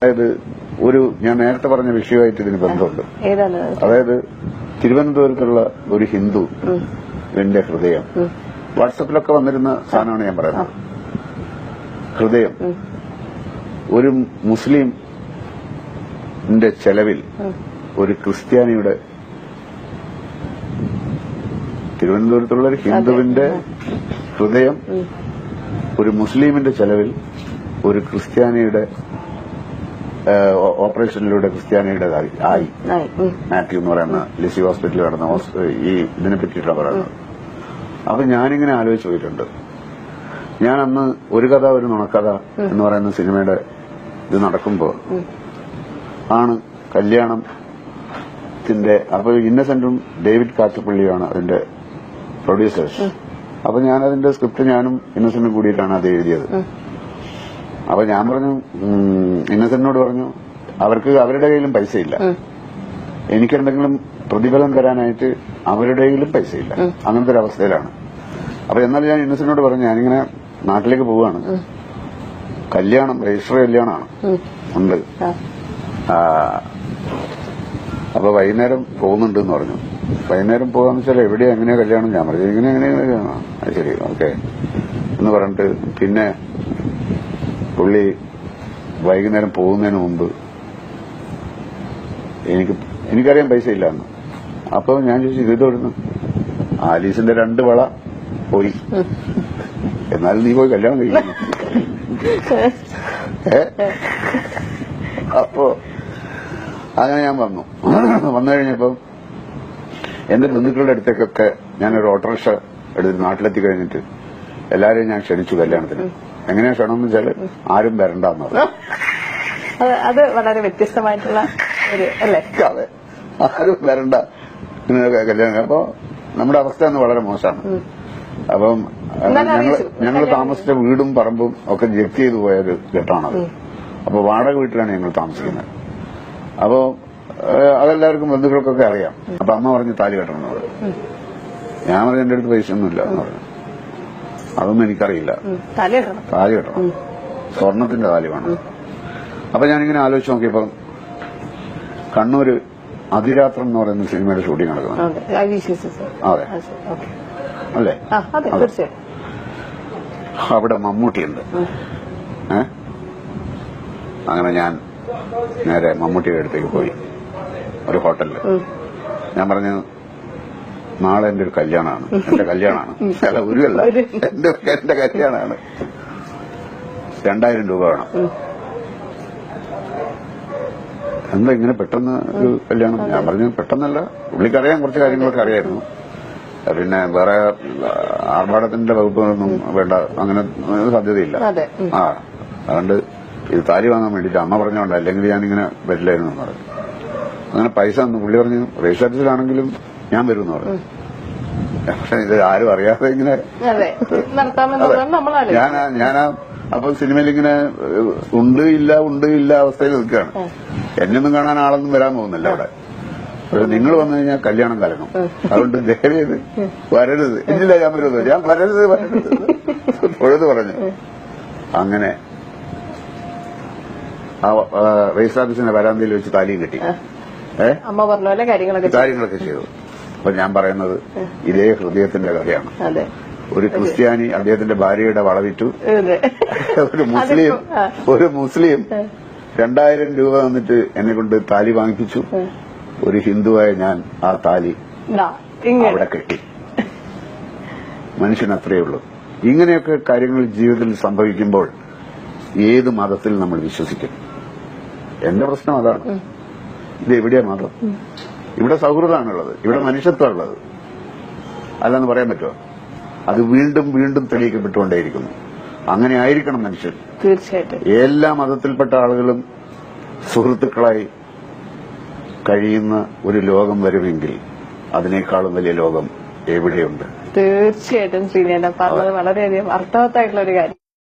അതായത് ഞാൻ നേരത്തെ പറഞ്ഞ വിഷയമായിട്ട് ഇതിന് ബന്ധമുണ്ട്. അതായത് തിരുവനന്തപുരത്തുള്ള ഒരു ഹിന്ദു എന്റെ ഹൃദയം വാട്സപ്പിലൊക്കെ വന്നിരുന്ന സാധനമാണ് ഞാൻ പറയുന്നത്. ഹൃദയം ഒരു മുസ്ലിമിന്റെ ചെലവിൽ ഒരു ക്രിസ്ത്യാനിയുടെ, തിരുവനന്തപുരത്തുള്ള ഒരു ഹിന്ദുവിന്റെ ഹൃദയം ഒരു മുസ്ലിമിന്റെ ചെലവിൽ ഒരു ക്രിസ്ത്യാനിയുടെ ഓപ്പറേഷനിലൂടെ ക്രിസ്ത്യാനിയുടെ ആയി. മാത്യു എന്ന് പറയുന്ന ലിസി ഹോസ്പിറ്റലിൽ നടന്ന ഈ ഇതിനെ പറ്റിയിട്ടാണ് പറയുന്നത്. അപ്പൊ ഞാനിങ്ങനെ ആലോചിച്ച് പോയിട്ടുണ്ട്. ഞാൻ അന്ന് ഒരു കഥ ഒരു നുണക്കഥ എന്ന് പറയുന്ന സിനിമയുടെ ഇത് നടക്കുമ്പോ ആണ് കല്യാണത്തിന്റെ, അപ്പൊ ഇന്നസെന്റും ഡേവിഡ് കാട്ടുപള്ളിയാണ് അതിന്റെ പ്രൊഡ്യൂസേഴ്സ്. അപ്പൊ ഞാനതിന്റെ സ്ക്രിപ്റ്റ് ഞാനും ഇന്നസെന്റും കൂടിയിട്ടാണ് അത് എഴുതിയത്. അപ്പൊ ഞാൻ പറഞ്ഞു, ഇന്നസെന്റിനോട് പറഞ്ഞു, അവരുടെ കയ്യിലും പൈസയില്ല, എനിക്കെന്തെങ്കിലും പ്രതിഫലം തരാനായിട്ട് അവരുടെ കയ്യിലും പൈസയില്ല, അങ്ങനത്തെ ഒരു അവസ്ഥയിലാണ്. അപ്പൊ എന്നാൽ ഞാൻ ഇന്നസെന്റിനോട് പറഞ്ഞു, ഞാനിങ്ങനെ നാട്ടിലേക്ക് പോവാണ്, കല്യാണം രജിസ്റ്റർ കല്യാണമാണ് ഉണ്ട്, അപ്പൊ വൈകുന്നേരം പോകുന്നുണ്ട് എന്ന് പറഞ്ഞു. വൈകുന്നേരം പോകാന്ന് വെച്ചാൽ എവിടെയാ എങ്ങനെയാ കല്യാണം? ഞാൻ പറഞ്ഞു എങ്ങനെയാ അത് ശരി ഓക്കെ എന്ന് പറഞ്ഞിട്ട് പിന്നെ പുള്ളി വൈകുന്നേരം പോകുന്നതിന് മുമ്പ് എനിക്കറിയാൻ പൈസ ഇല്ലാന്ന്. അപ്പൊ ഞാൻ ചോദിച്ചു ഇതോടുന്നു, ആലീസിന്റെ 2 വള പോയി, എന്നാലും നീ പോയി കല്യാണം കഴിക്കുന്നു. അപ്പോ അങ്ങനെ ഞാൻ വന്നു കഴിഞ്ഞപ്പോ എന്റെ ബന്ധുക്കളുടെ അടുത്തേക്കൊക്കെ ഞാനൊരു ഓട്ടോറിക്ഷ എടുത്ത് നാട്ടിലെത്തി കഴിഞ്ഞിട്ട് എല്ലാരെയും ഞാൻ ക്ഷണിച്ചു കല്യാണത്തിന്. എങ്ങനെയാ ക്ഷണമെന്ന് വെച്ചാല് ആരും വരണ്ടെന്ന് പറഞ്ഞു. അത് വളരെ വ്യത്യസ്തമായിട്ടുള്ള ഒരു അല്ലേ? അതെ, ആരും വരണ്ട കല്യാണം. അപ്പൊ നമ്മുടെ അവസ്ഥ ഒന്ന് വളരെ മോശമാണ്. അപ്പം ഞങ്ങൾ താമസിച്ച വീടും പറമ്പും ഒക്കെ ജപ്തി ചെയ്തു പോയൊരു ഘട്ടമാണത്. അപ്പൊ വാടക വീട്ടിലാണ് ഞങ്ങൾ താമസിക്കുന്നത്. അപ്പോ അതെല്ലാവർക്കും ബന്ധുക്കൾക്കൊക്കെ അറിയാം. അപ്പൊ അമ്മ പറഞ്ഞു താലി കെട്ടണമെന്ന് പറഞ്ഞു. ഞാൻ പറഞ്ഞു എന്റെ അടുത്ത് പൈസ ഒന്നുമില്ല എന്ന് പറഞ്ഞു. അതൊന്നും എനിക്കറിയില്ല, താലി കെട്ടണം, സ്വർണത്തിന്റെ താലി വേണം. അപ്പൊ ഞാനിങ്ങനെ ആലോചിച്ച് നോക്കിയപ്പോ കണ്ണൂര് അതിരാത്രം എന്ന് പറയുന്ന സിനിമയുടെ ഷൂട്ടിംഗ് നടക്കുന്നു. അതെ അല്ലേ? അവിടെ മമ്മൂട്ടിയുണ്ട്. അങ്ങനെ ഞാൻ നേരെ മമ്മൂട്ടിയുടെ അടുത്തേക്ക് പോയി ഒരു ഹോട്ടലില്. ഞാൻ പറഞ്ഞു നാളെ എന്റെ ഒരു കല്യാണമാണ്, എന്റെ കല്യാണമാണ്, അല്ല ഒരുവല്ല, എന്റെ കല്യാണമാണ്, 2000 രൂപ വേണം. എന്താ ഇങ്ങനെ പെട്ടെന്ന് ഒരു കല്യാണം? ഞാൻ പറഞ്ഞു പെട്ടെന്നല്ല, പുള്ളിക്കറിയാൻ കുറച്ച് കാര്യങ്ങളൊക്കെ അറിയായിരുന്നു. പിന്നെ വേറെ ആർഭാടത്തിന്റെ വകുപ്പുകളൊന്നും വേണ്ട, അങ്ങനെ സാധ്യതയില്ല. അതുകൊണ്ട് ഇത് താലി വാങ്ങാൻ വേണ്ടിയിട്ട് അമ്മ പറഞ്ഞോണ്ട്, അല്ലെങ്കിൽ ഞാനിങ്ങനെ വരില്ലായിരുന്നു എന്ന് പറഞ്ഞു. അങ്ങനെ പൈസ തന്നു. പുള്ളി പറഞ്ഞു രജിസ്ട്രേഷനിലാണെങ്കിലും ഞാൻ വരുമെന്ന് പറഞ്ഞു. പക്ഷെ ഇത് ആരും അറിയാതെ ഇങ്ങനെ ഞാനാ അപ്പൊ സിനിമയിൽ ഇങ്ങനെ ഉണ്ട് ഇല്ല അവസ്ഥയിൽ നിൽക്കുകയാണ്. എന്നൊന്നും കാണാൻ ആളൊന്നും വരാൻ പോകുന്നില്ല അവിടെ. പക്ഷെ നിങ്ങൾ വന്നു കഴിഞ്ഞാൽ കല്യാണം കലങ്ങും. അതുകൊണ്ട് ദയവേത് വരരുത്. ഇല്ല ഞാൻ വരുന്നത്, ഞാൻ വരരുത് തൊഴുത് പറഞ്ഞു. അങ്ങനെ ആ രജിസ്റ്റർ ഓഫീസിന്റെ വരാന്തയിൽ വെച്ച് താലിയും കെട്ടി അമ്മ പറഞ്ഞ പോലെ കാര്യങ്ങളൊക്കെ ചെയ്തു. അപ്പൊ ഞാൻ പറയുന്നത് ഇതേ ഹൃദയത്തിന്റെ കഥയാണ്. ഒരു ക്രിസ്ത്യാനി അദ്ദേഹത്തിന്റെ ഭാര്യയുടെ വളവിറ്റു, ഒരു മുസ്ലിം 2000 രൂപ വന്നിട്ട് എന്നെ കൊണ്ട് താലി വാങ്ങിപ്പിച്ചു. ഒരു ഹിന്ദുവായ ഞാൻ ആ താലി അവിടെ കെട്ടി. മനുഷ്യൻ അത്രയേ ഉള്ളൂ. ഇങ്ങനെയൊക്കെ കാര്യങ്ങൾ ജീവിതത്തിൽ സംഭവിക്കുമ്പോൾ ഏത് മതത്തിൽ നമ്മൾ വിശ്വസിക്കും? എന്റെ പ്രശ്നം അതാണ്. ഇത് എവിടെയാ മതം? ഇവിടെ സൗഹൃദമാണുള്ളത്, ഇവിടെ മനുഷ്യത്വമുള്ളത്, അല്ലെന്ന് പറയാൻ പറ്റുമോ? അത് വീണ്ടും വീണ്ടും തെളിയിക്കപ്പെട്ടുകൊണ്ടേയിരിക്കുന്നു. അങ്ങനെ ആയിരിക്കണം മനുഷ്യൻ. തീർച്ചയായിട്ടും എല്ലാ മതത്തിൽപ്പെട്ട ആളുകളും സുഹൃത്തുക്കളായി കഴിയുന്ന ഒരു ലോകം വരുമെങ്കിൽ അതിനേക്കാളും വലിയ ലോകം എവിടെയുണ്ട്? തീർച്ചയായിട്ടും ശ്രീനേട്ടൻ പറഞ്ഞത് വളരെയധികം അർത്ഥവത്തായിട്ടുള്ള ഒരു കാര്യം.